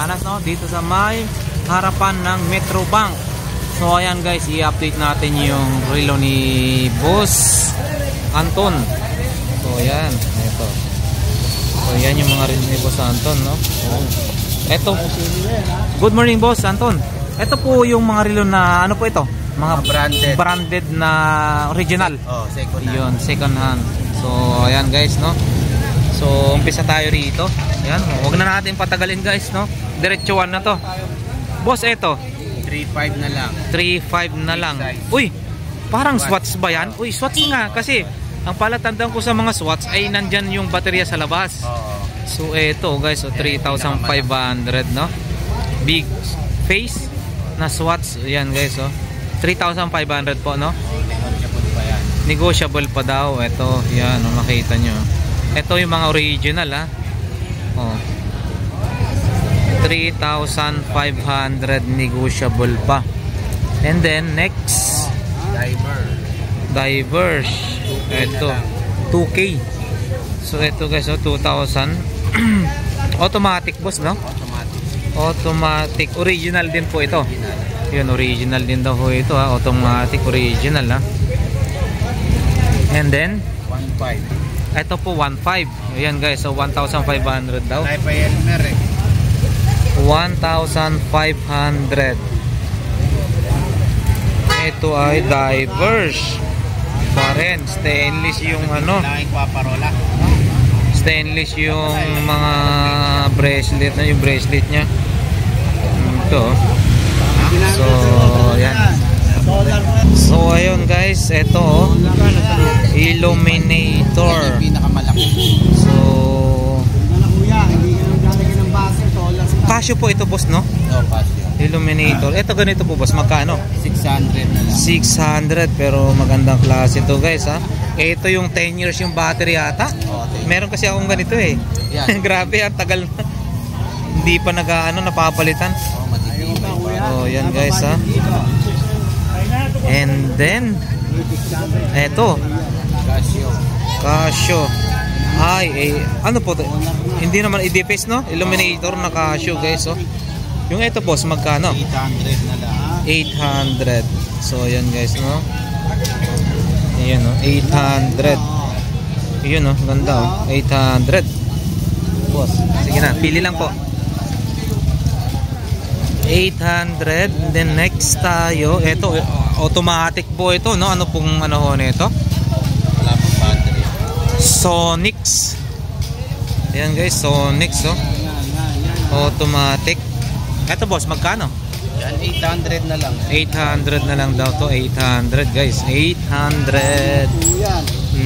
Batanas, no? Dito sa may harapan ng Metro Bank. So ayan guys, i-update natin yung relo ni Boss Anton. So ayan, ito. So ayan yung mga relo ni Boss Anton, no? Ito. Good morning Boss Anton. Ito po yung mga relo na ano po ito? Mga branded na original. Oh, second hand. Yun, second hand. So ayan guys, no? So umpisa tayo rito. Ayan, huwag na natin patagalin guys, no? Diretsuan na to. Boss, ito 3.5 na lang. 3.5 na lang. Uy, parang Swatch ba yan? Uy, Swatch nga. Kasi ang palatandaan ko sa mga Swatch ay nandyan yung baterya sa labas. So ito guys, so 3,500, no? Big face na Swatch. Ayan guys, so 3,500 po, no? Negotiable pa yan. Negotiable pa daw. Ito, yan, no, makita nyo. Ito yung mga original, ha? Oh, 3,500 negotiable pa. And then next, Divers. Ito 2K. So ito guys, oh, 2,000. Automatic boss, no? Automatic. Original din po ito. Yun, original din daw po ito, ha? Automatic original, ha? And then 1.5. ito po 1.5. Ayan guys, so 1,500 daw. 1,500. Ito ay Divers pa rin. Stainless yung ano. Stainless yung mga bracelet na, yung bracelet nya. Ito. So, yan. So, ayun guys. Ito, Illuminator. So, Casio po ito boss, no? Oh, Casio. Illuminator. Ito ganito po boss, magkano? 600 na lang. 600, pero magandang klase ito guys, ha. Ito yung 10 years yung battery ata. Meron kasi akong ganito eh. Grabe, ang tagal na. Hindi pa napapalitan. Oh, yan guys, ha. And then eto Casio. Ay, ano po to? Hindi naman i-deface, no? Illuminator na Casio guys, oh. Yung ito boss, magkano? 800 na lang. 800. So ayan guys, no? Ayan, no? 800. Yun, no? Ganda, oh. 800. Boss, sige na, pili lang po. 800. Then next tayo, ito automatic po ito, no? Ano pong ano ho nito? Wala pang battery. Sonix. Ayan guys, Sonix, oh. Automatic. Ito boss, magkano? Yan, 800 na lang. 800 na lang daw to. 800 guys, 800.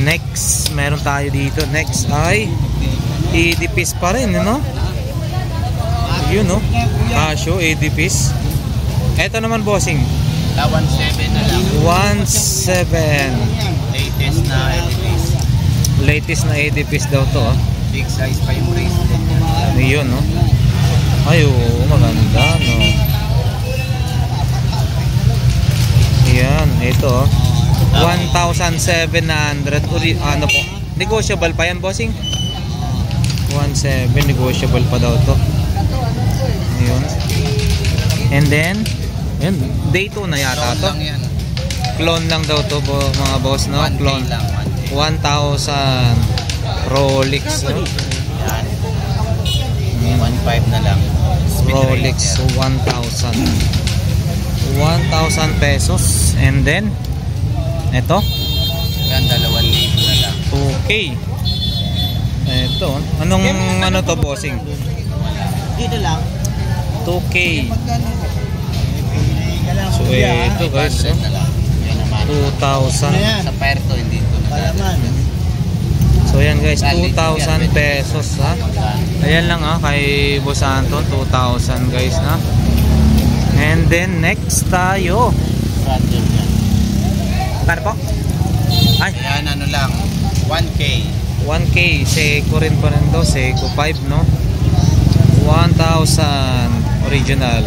Next, meron tayo dito. Next ay ED-piece pa rin, no? Yun, no? Casio, ED-piece. Ito naman bossing, 1.7 na lang. 1.7. Latest na ED-piece. Latest na ED-piece daw to, oh. Big size pa yung bracelet. Yun, no? Ay, oo, maganda, no? Yan, ito, oh. 1,700. Ano po? Negotiable pa yan, bossing? 1.7, negotiable pa daw to. Ayun. And then, yun, day 2 na yata to. Clone lang daw to, mga boss, no? Clone. 1,000. Rolex, no? Yan. 1.5 na lang. Rolex, 1,000. 1,000 pesos. And then, ito? Yan, 2,000 na lang. 2K. Ito, anong ano to, bossing? Dito lang. 2K. So, ito guys, 2,000. Sa Puerto, hindi ito na. So, yan guys, 2,000 pesos, ha? Ayan lang, ha, kay Boss Anton, 2,000 guys, na. And then, next tayo. Kano po? Ay, ayan, ano lang, 1K. 1K, Seiko rin pa rin to, Seiko 5, no? 1,000 original.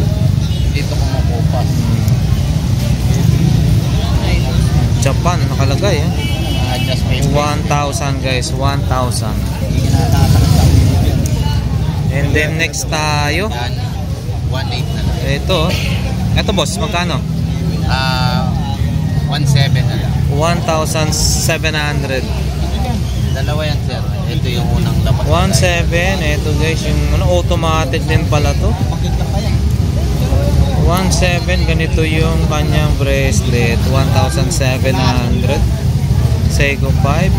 Dito ko mapupas. Japan, nakalagay, eh. 1,000 guys, 1,000. And then next tayo. 1.8 na lang. Ito boss, magkano? 1.7 na lang. 1,700. Dalawa yan sir. Ito yung unang labas. 1.7. Ito guys, yung automatic din pala to. 1.7. Ganito yung kanyang bracelet. 1,700. Seiko 5.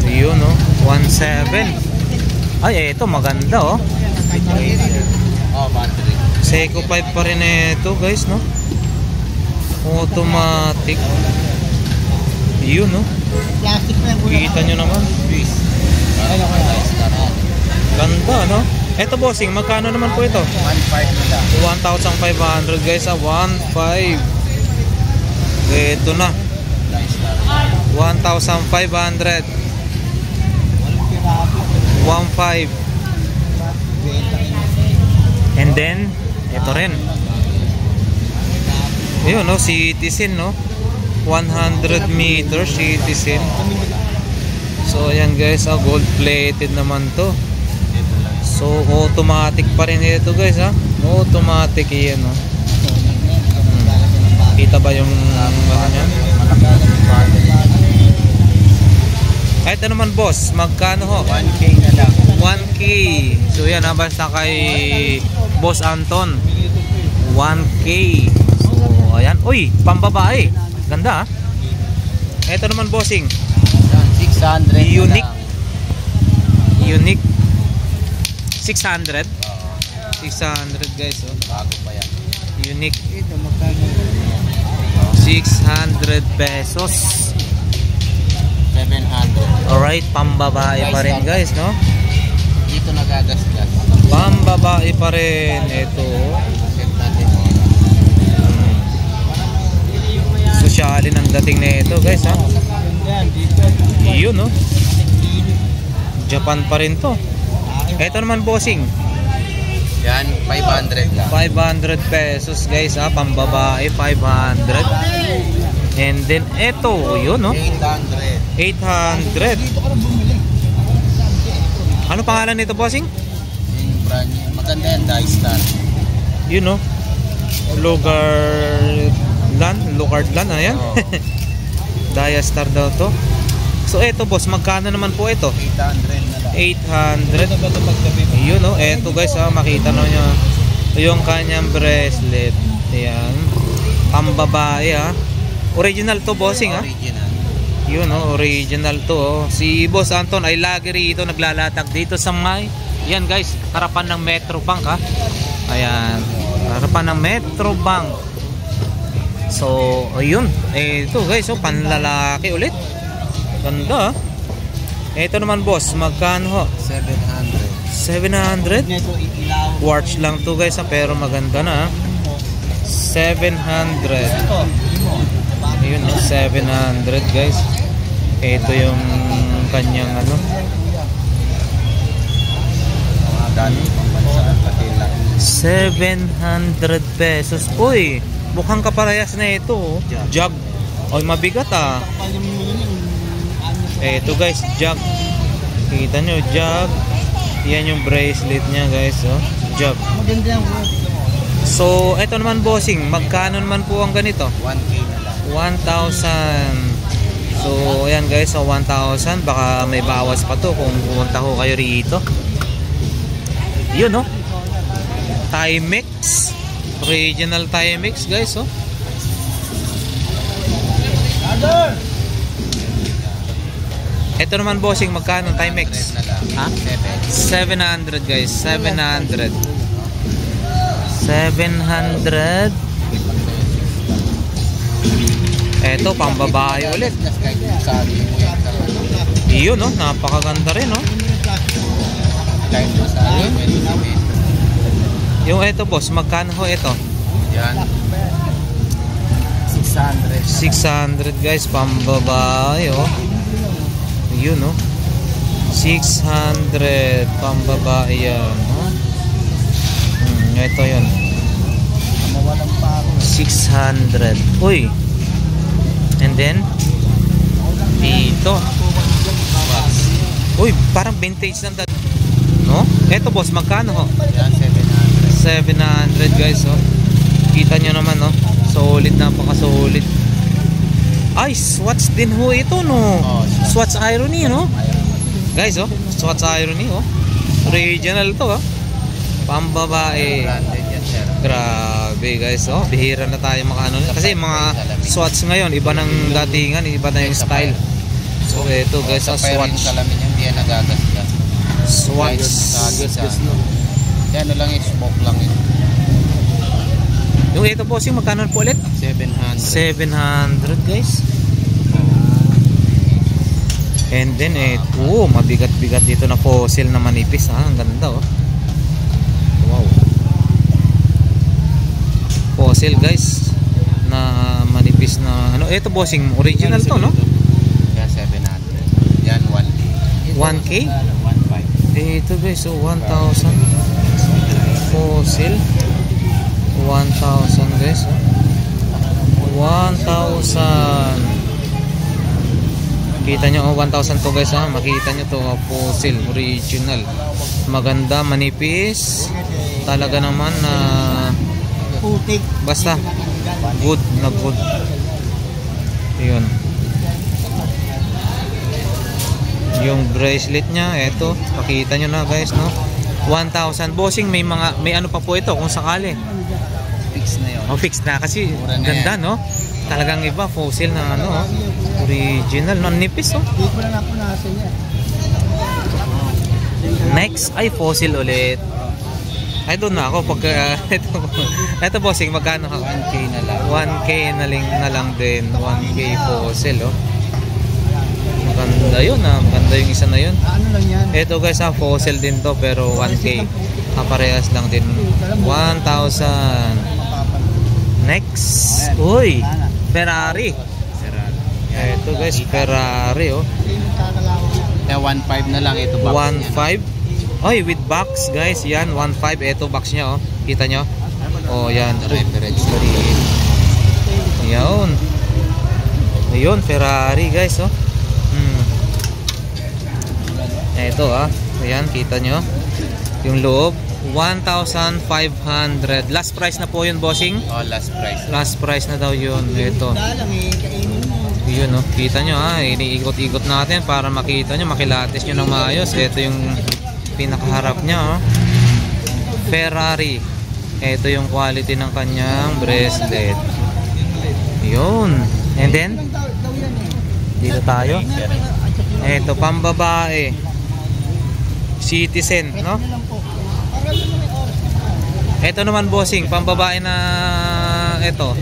Yun, no? 1.7. Ay, ito maganda, oh. Battery. Seiko 5 pa rin ito, guys, no? Automatic. Yun, no? Kita nyo naman. Ganda, no? Ito, bossing, magkano naman po ito? 1.5 na lang. 1,500, guys, 1.5. Ito na. 1,500. 1.5. And then, ito rin. Ayun, no? Citizen, no? 100 meters, Citizen. So, ayan guys, gold plated naman to. So, automatic pa rin ito guys, ha? Automatic yan, no? Kita ba yung ano yan? Kahit ano man boss, magkano ho? 1K na lang. 1K. So yan ha, basta kay Boss Anton 1K. So ayan, uy, pambabae. Ganda ha. Ito naman bossing 600 Unique. na lang. Unique 600. 600 guys, oh. Bago pa yan. Unique Ito magkano? 600 pesos. 700. Alright, pambabae pa rin guys, no? Dito nagagasgas. Pambabae pa rin. Ito Check natin. sosyalin ang dating na ito guys, ha? Yun, no? Japan pa rin to. Ito naman bossing Yan, 500 lang. 500 pesos guys, ha? Pambabae 500. And then ito, yun, no? 800. 800. Ano pangalan nito bossing? Yung brand niya. Maganda yan, Dystar. Yun, no? Lugardland, ayan. Oo. Diastar daw to. So eto boss, magkano naman po ito? 800 na lang. 800. Yun, no? Eto guys, ha? Makita nyo yung kanyang bracelet. Ayan. Pambabae, ha? Original to bossing, ha? Original. Yun, no? Original to, oh. Si Boss Anton ay lagi rito naglalatag dito sa may, yan guys, harapan ng Metro Bank, ha? Ayan, harapan ng Metro Bank. So ayun, ito guys, oh, panlalaki ulit. Ganda, ha? Ito naman boss, magkano ho? 700. 700? Quartz lang to guys, ha? Pero maganda na, ha? 700. Ayun, no? 700 guys. Ito yung kanyang ano, Mga galing pang bansa Patila. 700 pesos. Uy, mukhang kaparehas na ito, oh. Jug. Oy, mabigat, ah. Ito guys, jug. Kita nyo, jug. Yan yung bracelet niya guys, oh. Jug. Maganda yan. So, ito naman bossing, magkano naman po ang ganito? 1K na lang. 1,000. So, ayan guys, so 1,000. Baka may bawas pa to kung pumunta ko kayo rito. Yun, no? Timex. Original Timex guys, oh. Ito naman bossing, magkano Timex? 700 na lang. Ha? 700 guys, 700. 700. Eto, pambabae ulit. Kahit sabi mo yan sa Iyon, no? Napakaganda rin, no? kahit masabi mo yun. Yung eto, boss, magkano ho ito? Yan. 600. 600 guys, pambabae, oh. Yun, no? 600 pambabae yan, no? Ito yun. Mawalang pa ako. 600. Uy. And then dito. Uy, parang vintage lang, no? Eto boss, magkano ho? Yan, 700 guys, oh. Kita nyo naman, oh. Solid, napaka-solid. Ay, Swatch din ho ito, no? Swatch Irony, no? Guys, oh. Swatch Irony, oh. Original to, oh. Pambabae. Branded yan, sir. Grabe, guys, oh. Bihira na tayo makaano. Kasi mga Swatch ngayon, iba ng datingan, iba na yung style. So, ito, guys, ang Swatch. Swatch. Salamin yan, hindi yan nagagasta. Swatch. Yan lang yung smoke lang yun. Yung ito, bossing, magkano po ulit? 700. 700, guys. And then, ito, mabigat-bigat dito na fossil na manipis, ha? Ang ganda, oh. Wow. Fossil, guys, na manipis na, ano, ito, bossing, original to, no? Yan, 700. Yan, 1K. 1K? 1.5. Ito, guys, so 1,000 fossil. 1,000, guys, oh. 1,000. Kita nyo, oh, 1,000 to, guys, ha. Makita nyo to, oh, fossil, original. Maganda, manipis. Talaga naman na basta good na good. Yun. Yung bracelet nya, eto, pakita nyo na, guys, no. 1,000. Bossing, may ano pa po ito kung sakali. Fix na yun. Oh, fix na kasi Mura na ganda, yan. no. Talagang iba, fossil na ano, oh. Original, non-nipis, oh. Next ay fossil ulit. Ay, doon na ako pag ito, bossing, magkano ha? 1K na lang. 1K na lang din. 1K fossil, oh. Maganda yun, ha. Maganda yung isa na yun. Ano lang yan? Ito, guys, ha, fossil din to pero 1K. Parehas lang din. 1,000. Next. Uy, Ferrari. Ito, guys, Ferrari, oh. Yan, 1.5 na lang. Ito box 1.5. Oy, with box, guys. Yan, 1.5. Ito box niya, oh. Kita nyo? Oh, yan. Reference. Yan. Ayun, Ferrari, guys, oh. Ito, ah. Ayan, kita nyo. Yung loob, 1,500. Last price na po yun, bossing. Oh, last price. Last price na daw yun. Ito. Yun, oh. Kita nyo, ha. Iniikot-ikot natin para makita nyo, makilatis nyo ng maayos. Ito yung pinakaharap niya, oh. Ferrari. Ito yung quality ng kanyang bracelet. Yun. And then, dito tayo. Ito, pambabae. Citizen, no? Ito naman, bossing, pambabae na ito.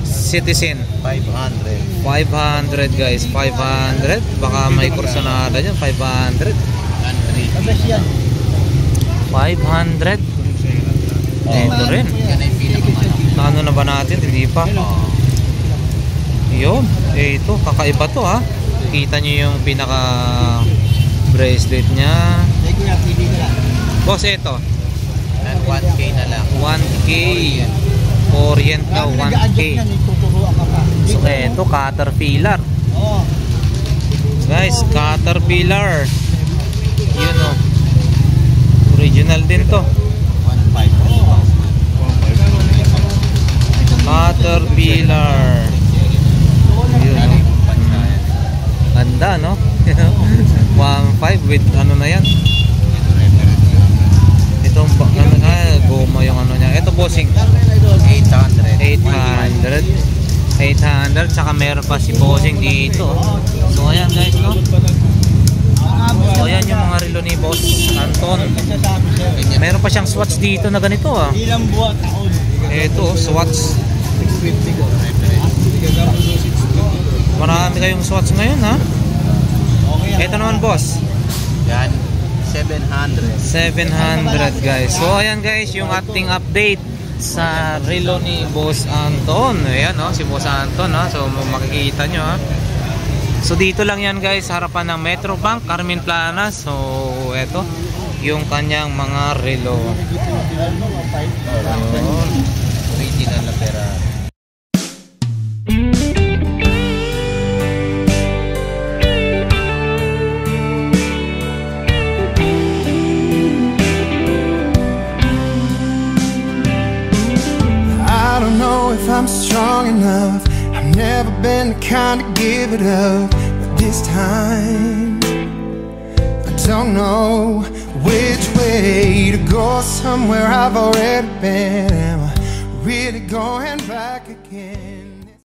Citizen. 500. 500, guys. 500. Baka may kursonada dyan. 500. 500. Ito rin. Yan ay pinakamalaki. Ano na ba natin? Hindi pa. Yun. Ito. Kakaiba to, ha. Kita nyo yung pinaka bracelet nya. Boss, ito. Yan, 1K na lang. 1K. Orient daw. 1K. So, ito. Caterpillar. Guys, Caterpillar. Yun, oh. Original din to. 1.5. Caterpillar. Yun, oh. Ganda, no? 1.5 with ano na yan. Itong goma yung ano niya. Ito, bossing. 800. 800. Saka meron pa si bossing dito. So, ayan, guys, no? So, ayan yung mga relo ni Boss Anton. Meron pa siyang Swatch dito na ganito, ah. Ilang buwan taon? Ito, Swatch. Marami kayong Swatch ngayon, ha? Ito naman, boss. Yan, 700. 700, guys. So, ayan, guys, yung ating update sa relo ni Boss Anton. Ayan, no? Si Boss Anton, ha? So, makikita nyo, ha? So, dito lang yan, guys, harapan ng Metro Bank, Carmen Plana. So, eto, yung kanyang mga relo. Original na Ferrari. I'm strong enough. I've never been the kind to give it up, but this time I don't know which way to go. Somewhere I've already been. Am I really going back again?